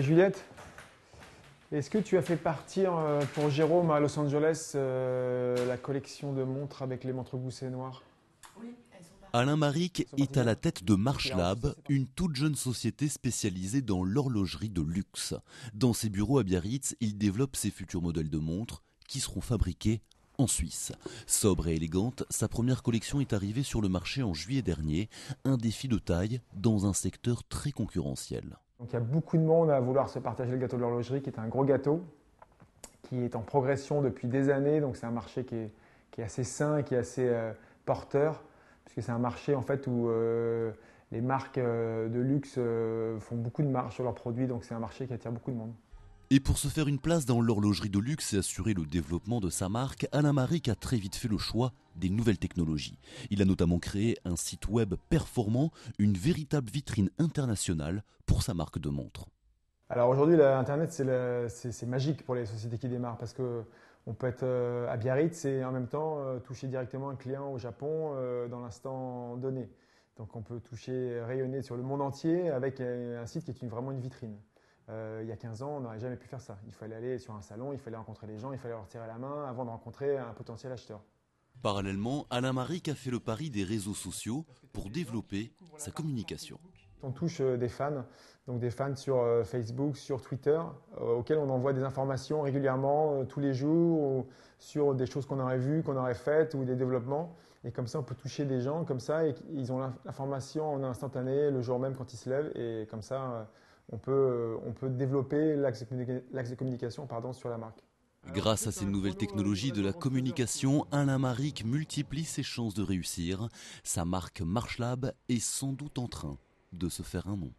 Juliette, est-ce que tu as fait partir pour Jérôme à Los Angeles la collection de montres avec les montres gousset noires? Oui, elles sont parties. Alain Maric est à la tête de Marchlab, une toute jeune société spécialisée dans l'horlogerie de luxe. Dans ses bureaux à Biarritz, il développe ses futurs modèles de montres qui seront fabriqués en Suisse. Sobre et élégante, sa première collection est arrivée sur le marché en juillet dernier, un défi de taille dans un secteur très concurrentiel. Donc il y a beaucoup de monde à vouloir se partager le gâteau de l'horlogerie, qui est un gros gâteau, qui est en progression depuis des années. Donc c'est un marché qui est assez sain, qui est assez porteur, puisque c'est un marché en fait où les marques de luxe font beaucoup de marge sur leurs produits. Donc c'est un marché qui attire beaucoup de monde. Et pour se faire une place dans l'horlogerie de luxe et assurer le développement de sa marque, Alain Maric a très vite fait le choix des nouvelles technologies. Il a notamment créé un site web performant, une véritable vitrine internationale pour sa marque de montres. Alors aujourd'hui, Internet, c'est magique pour les sociétés qui démarrent, parce qu'on peut être à Biarritz et en même temps toucher directement un client au Japon dans l'instant donné. Donc on peut rayonner sur le monde entier avec un site qui est vraiment une vitrine. Il y a 15 ans, on n'aurait jamais pu faire ça. Il fallait aller sur un salon, il fallait rencontrer les gens, il fallait leur tirer la main avant de rencontrer un potentiel acheteur. Parallèlement, Alain Maric a fait le pari des réseaux sociaux pour développer sa communication. On touche des fans, donc des fans sur Facebook, sur Twitter, auxquels on envoie des informations régulièrement, tous les jours, sur des choses qu'on aurait vues, qu'on aurait faites, ou des développements. Et comme ça, on peut toucher des gens comme ça, et ils ont l'information en instantané, le jour même quand ils se lèvent, et comme ça, on peut développer l'axe de communication sur la marque. Grâce à ces nouvelles technologies de la communication, Alain Maric multiplie ses chances de réussir. Sa marque Marchlab est sans doute en train de se faire un nom.